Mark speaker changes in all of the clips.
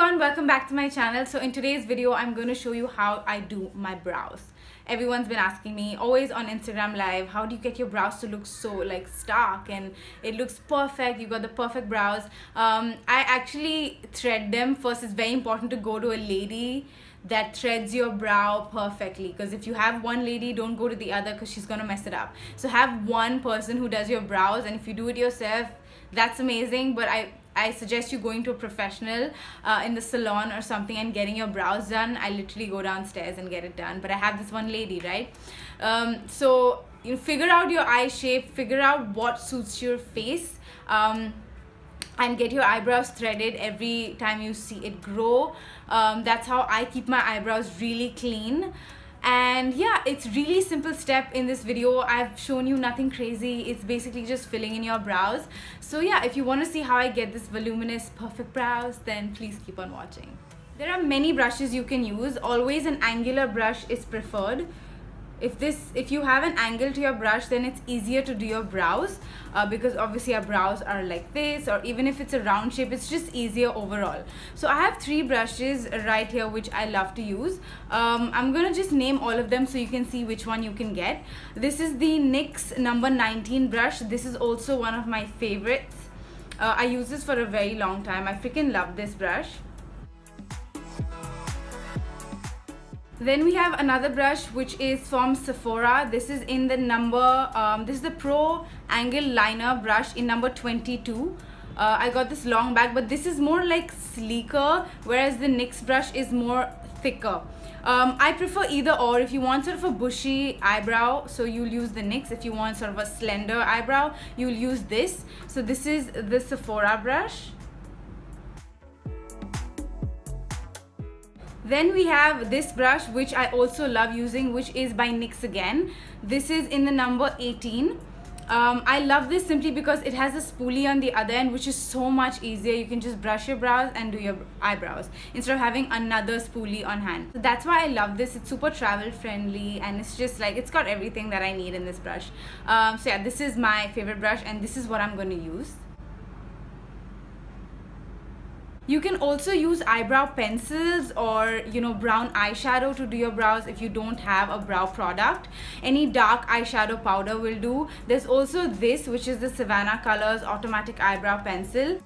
Speaker 1: everyone, welcome back to my channel. So in today's video I'm going to show you how I do my brows. Everyone's been asking me always on Instagram live, how do you get your brows to look so like stark and it looks perfect, you got the perfect brows. I actually thread them first. It's very important to go to a lady that threads your brow perfectly, because if you have one lady, don't go to the other because she's gonna mess it up. So have one person who does your brows, and if you do it yourself, that's amazing, but I suggest you going to a professional in the salon or something and getting your brows done. I literally go downstairs and get it done, but I have this one lady, right? So you figure out your eye shape, figure out what suits your face, and get your eyebrows threaded every time you see it grow. That's how I keep my eyebrows really clean. And yeah, it's really simple step in this video. I've shown you nothing crazy. It's basically just filling in your brows. So yeah, if you want to see how I get this voluminous perfect brows, then please keep on watching. There are many brushes you can use. Always an angular brush is preferred. If you have an angle to your brush, then it's easier to do your brows, because obviously our brows are like this, or even if it's a round shape, it's just easier overall. So I have 3 brushes right here which I love to use. I'm gonna just name all of them so you can see which one you can get. This is the NYX number 19 brush. This is also one of my favorites. I use this for a very long time. I freaking love this brush. Then we have another brush which is from Sephora. This is in the number, this is the Pro Angle Liner brush in number 22. I got this long back, but this is more like sleeker, whereas the NYX brush is more thicker. I prefer either or. If you want sort of a bushy eyebrow, so you'll use the NYX. If you want sort of a slender eyebrow, you'll use this. So this is the Sephora brush. Then we have this brush which I also love using, which is by NYX again. This is in the number 18. I love this simply because it has a spoolie on the other end, which is so much easier. You can just brush your brows and do your eyebrows instead of having another spoolie on hand. So that's why I love this. It's super travel friendly, and it's just like, it's got everything that I need in this brush. So yeah, this is my favorite brush and this is what I'm going to use. You can also use eyebrow pencils or, you know, brown eyeshadow to do your brows if you don't have a brow product. Any dark eyeshadow powder will do. There's also this, which is the Savannah Colors Automatic Eyebrow Pencil.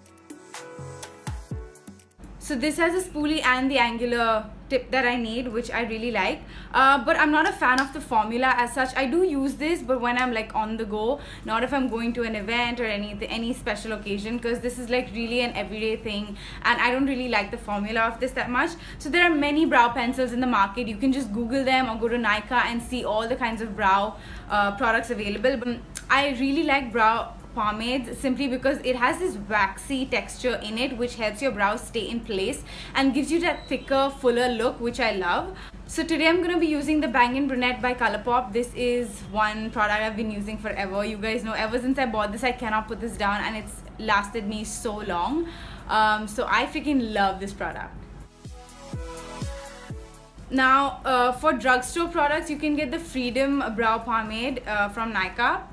Speaker 1: So this has a spoolie and the angular tip that I need, which I really like, but I'm not a fan of the formula as such. I do use this, but when I'm like on the go, not if I'm going to an event or any special occasion, because this is like really an everyday thing and I don't really like the formula of this that much. So there are many brow pencils in the market. You can just Google them or go to Nykaa and see all the kinds of brow products available. But I really like brow pomades simply because it has this waxy texture in it which helps your brows stay in place and gives you that thicker, fuller look, which I love. So today I'm going to be using the Bang & Brunette by Colourpop. This is one product I've been using forever. You guys know, ever since I bought this, I cannot put this down, and it's lasted me so long. So I freaking love this product. Now for drugstore products, you can get the Freedom Brow Pomade from Nykaa.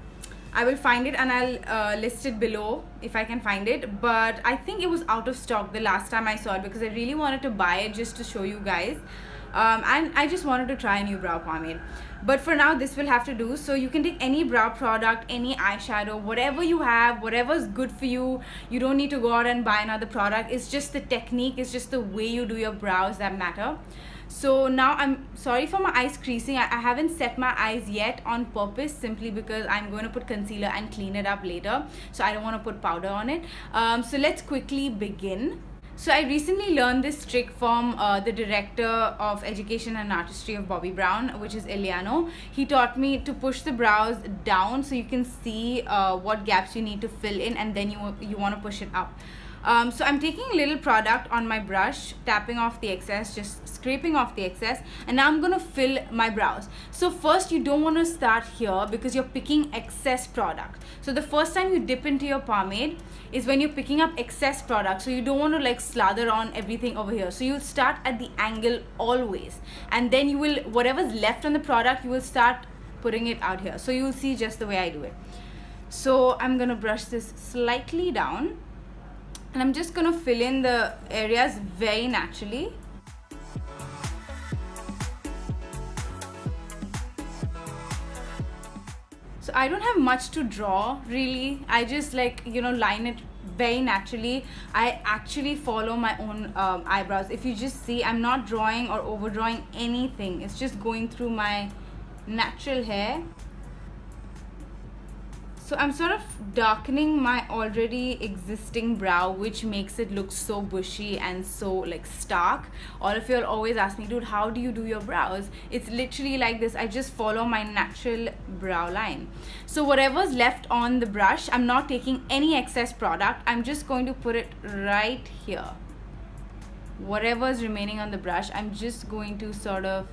Speaker 1: I will find it and I'll list it below if I can find it, but I think it was out of stock the last time I saw it because I really wanted to buy it just to show you guys, and I just wanted to try a new brow pomade. But for now this will have to do. So you can take any brow product, any eyeshadow, whatever you have, whatever's good for you. You don't need to go out and buy another product. It's just the technique, it's just the way you do your brows that matter. So now I'm sorry for my eyes creasing. I haven't set my eyes yet on purpose, simply because I'm going to put concealer and clean it up later, so I don't want to put powder on it. So let's quickly begin. So I recently learned this trick from the director of education and artistry of Bobbi Brown, which is Eliano. He taught me to push the brows down so you can see what gaps you need to fill in, and then you want to push it up. So I'm taking a little product on my brush, tapping off the excess, just scraping off the excess, and now I'm going to fill my brows. So first, you don't want to start here because you're picking excess product. So the first time you dip into your pomade is when you're picking up excess product. So you don't want to like slather on everything over here. So you'll start at the angle always, and then you will, whatever's left on the product, you will start putting it out here. So you'll see just the way I do it. So I'm going to brush this slightly down. And I'm just gonna fill in the areas very naturally. So I don't have much to draw really. I just like, you know, line it very naturally. I actually follow my own eyebrows. If you just see, I'm not drawing or overdrawing anything. It's just going through my natural hair. So I'm sort of darkening my already existing brow, which makes it look so bushy and so like stark. All of you will always ask me, dude, how do you do your brows? It's literally like this. I just follow my natural brow line. So whatever's left on the brush, I'm not taking any excess product. I'm just going to put it right here. Whatever's remaining on the brush, I'm just going to sort of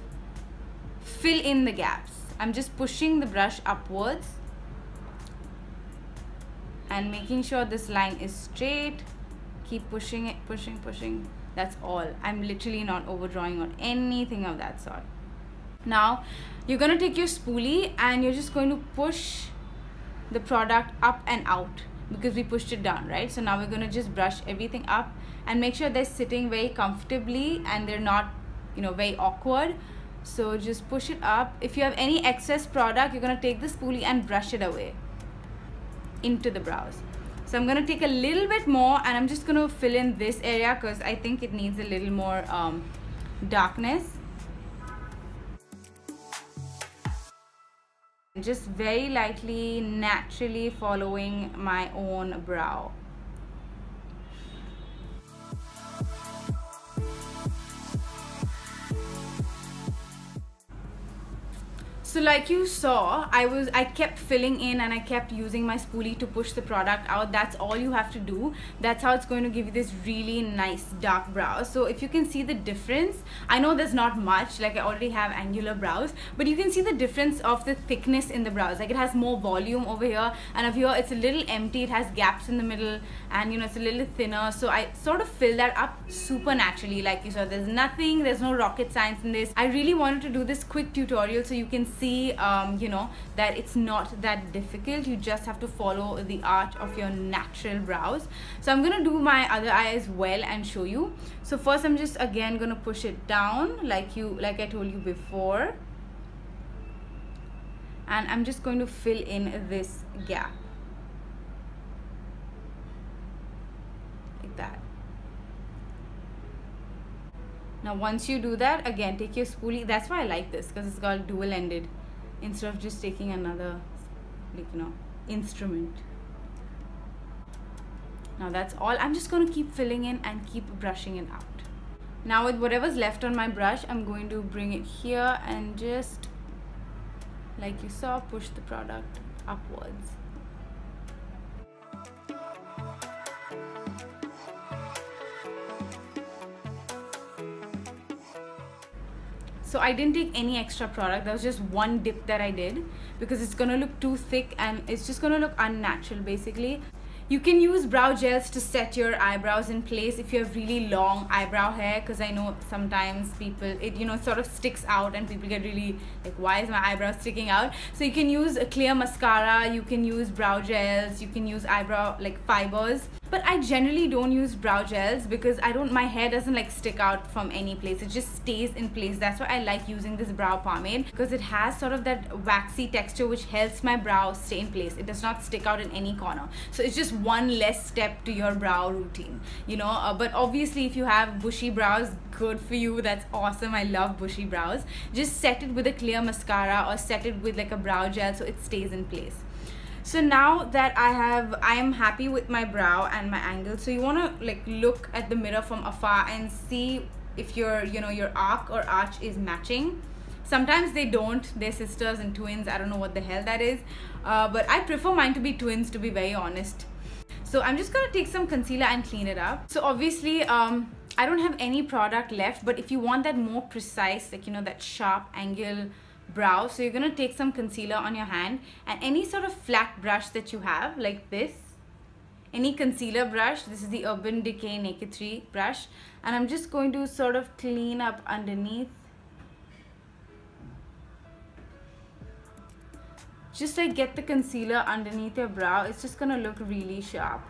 Speaker 1: fill in the gaps. I'm just pushing the brush upwards and making sure this line is straight. Keep pushing it, pushing. That's all. I'm literally not overdrawing or anything of that sort. Now you're gonna take your spoolie and you're just going to push the product up and out because we pushed it down, right? So now we're gonna just brush everything up and make sure they're sitting very comfortably and they're not, you know, very awkward. So just push it up. If you have any excess product, you're gonna take the spoolie and brush it away into the brows. So I'm gonna take a little bit more and I'm just gonna fill in this area because I think it needs a little more darkness. Just very lightly, naturally following my own brow. So like you saw, I kept filling in and I kept using my spoolie to push the product out. That's all you have to do. That's how it's going to give you this really nice dark brow. So if you can see the difference, I know there's not much, like I already have angular brows, but you can see the difference of the thickness in the brows. Like it has more volume over here, and over here it's a little empty. It has gaps in the middle, and you know, it's a little thinner. So I sort of fill that up super naturally. Like you saw, there's no rocket science in this. I really wanted to do this quick tutorial so you can see you know, that it's not that difficult. You just have to follow the arch of your natural brows. So I'm gonna do my other eye as well and show you. So first I'm just again gonna push it down like I told you before, and I'm just going to fill in this gap like that. Now once you do that, again take your spoolie. That's why I like this, because it's got dual-ended instead of just taking another, like, you know, instrument. Now that's all. I'm just going to keep filling in and keep brushing it out. Now with whatever's left on my brush, I'm going to bring it here and just, like you saw, push the product upwards. So I didn't take any extra product. That was just one dip that I did because it's gonna look too thick and it's just gonna look unnatural basically. You can use brow gels to set your eyebrows in place if you have really long eyebrow hair, because I know sometimes people, it, you know, sort of sticks out and people get really like, why is my eyebrow sticking out? So you can use a clear mascara, you can use brow gels, you can use eyebrow like fibers. But I generally don't use brow gels because my hair doesn't like stick out from any place. It just stays in place. That's why I like using this brow pomade, because it has sort of that waxy texture which helps my brow stay in place. It does not stick out in any corner. So it's just one less step to your brow routine, you know. But obviously if you have bushy brows, good for you. That's awesome. I love bushy brows. Just set it with a clear mascara or set it with like a brow gel so it stays in place. So now that I am happy with my brow and my angle. So you want to like look at the mirror from afar and see if your, you know, your arc or arch is matching. Sometimes they don't. They're sisters and twins. I don't know what the hell that is. But I prefer mine to be twins, to be very honest. So I'm just going to take some concealer and clean it up. So obviously I don't have any product left, but if you want that more precise, like, you know, that sharp angle brow, so you're going to take some concealer on your hand and any sort of flat brush that you have, like this, any concealer brush. This is the Urban Decay Naked 3 brush, and I'm just going to sort of clean up underneath, just like get the concealer underneath your brow. It's just gonna look really sharp.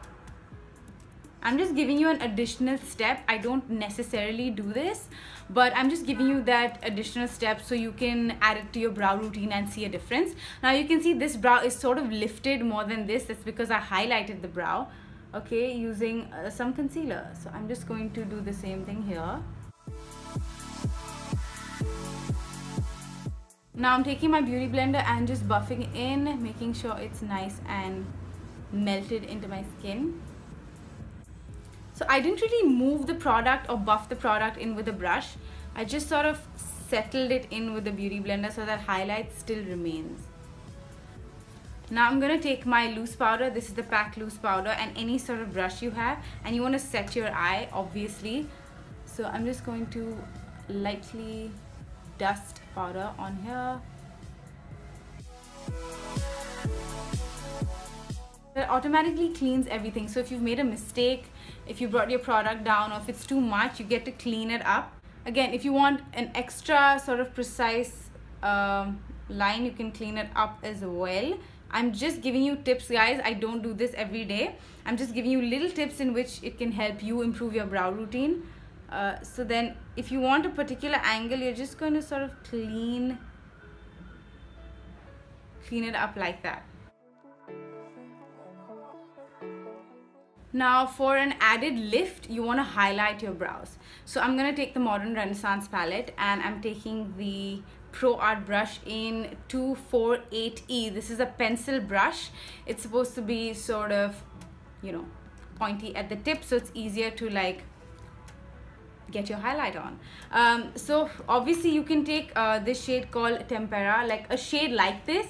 Speaker 1: I'm just giving you an additional step. I don't necessarily do this, but I'm just giving you that additional step so you can add it to your brow routine and see a difference. Now you can see this brow is sort of lifted more than this. That's because I highlighted the brow, okay, using some concealer. So I'm just going to do the same thing here. Now I'm taking my beauty blender and just buffing it in, making sure it's nice and melted into my skin. So I didn't really move the product or buff the product in with a brush. I just sort of settled it in with the beauty blender so that highlight still remains. Now I'm going to take my loose powder. This is the PAC loose powder, and any sort of brush you have, and you want to set your eye, obviously. So I'm just going to lightly dust powder on here. It automatically cleans everything. So if you've made a mistake, if you brought your product down, or if it's too much, you get to clean it up. Again, if you want an extra sort of precise line, you can clean it up as well. I'm just giving you tips, guys. I don't do this every day. I'm just giving you little tips in which it can help you improve your brow routine. So then if you want a particular angle, you're just going to sort of clean it up like that. Now for an added lift, you want to highlight your brows. So I'm going to take the Modern Renaissance palette, and I'm taking the Pro Art brush in 248E. This is a pencil brush. It's supposed to be sort of, you know, pointy at the tip, so it's easier to like get your highlight on. So obviously you can take this shade called Tempera, like a shade like this,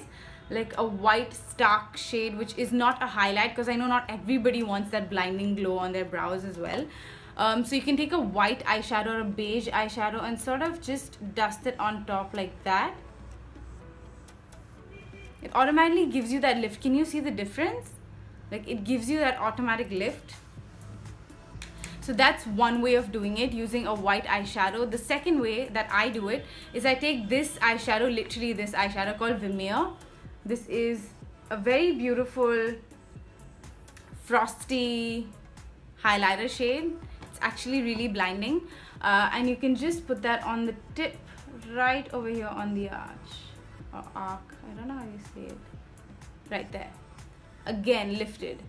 Speaker 1: like a white stark shade, which is not a highlight, because I know not everybody wants that blinding glow on their brows as well. So you can take a white eyeshadow or a beige eyeshadow and sort of just dust it on top like that. It automatically gives you that lift. Can you see the difference? Like, it gives you that automatic lift. So that's one way of doing it, using a white eyeshadow. The second way that I do it is I take this eyeshadow, literally this eyeshadow called Vermeer. This is a very beautiful frosty highlighter shade. It's actually really blinding. And you can just put that on the tip right over here on the arch or arc. I don't know how you say it. Right there. Again, lifted.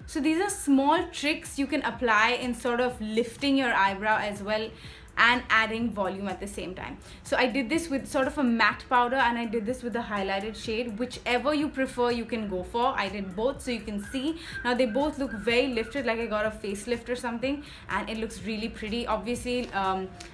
Speaker 1: So these are small tricks you can apply in sort of lifting your eyebrow as well and adding volume at the same time. So I did this with sort of a matte powder, and I did this with a highlighted shade. Whichever you prefer, you can go for. I did both, so you can see. Now they both look very lifted, like I got a facelift or something, and it looks really pretty. Obviously,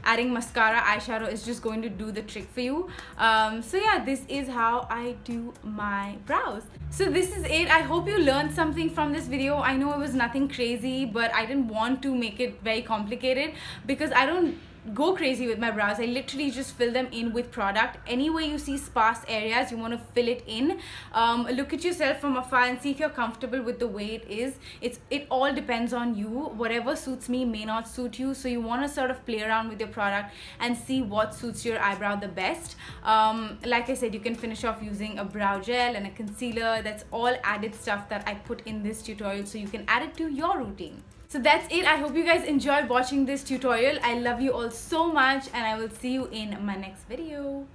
Speaker 1: adding mascara, eyeshadow is just going to do the trick for you. So yeah, this is how I do my brows. So this is it. I hope you learned something from this video. I know it was nothing crazy, but I didn't want to make it very complicated because I don't go crazy with my brows. I literally just fill them in with product. Anywhere you see sparse areas, you want to fill it in. Look at yourself from afar and see if you're comfortable with the way it is. It all depends on you. Whatever suits me may not suit you, so you want to sort of play around with your product and see what suits your eyebrow the best. Like I said, you can finish off using a brow gel and a concealer. That's all added stuff that I put in this tutorial, so you can add it to your routine. So that's it. I hope you guys enjoyed watching this tutorial. I love you all so much, and I will see you in my next video.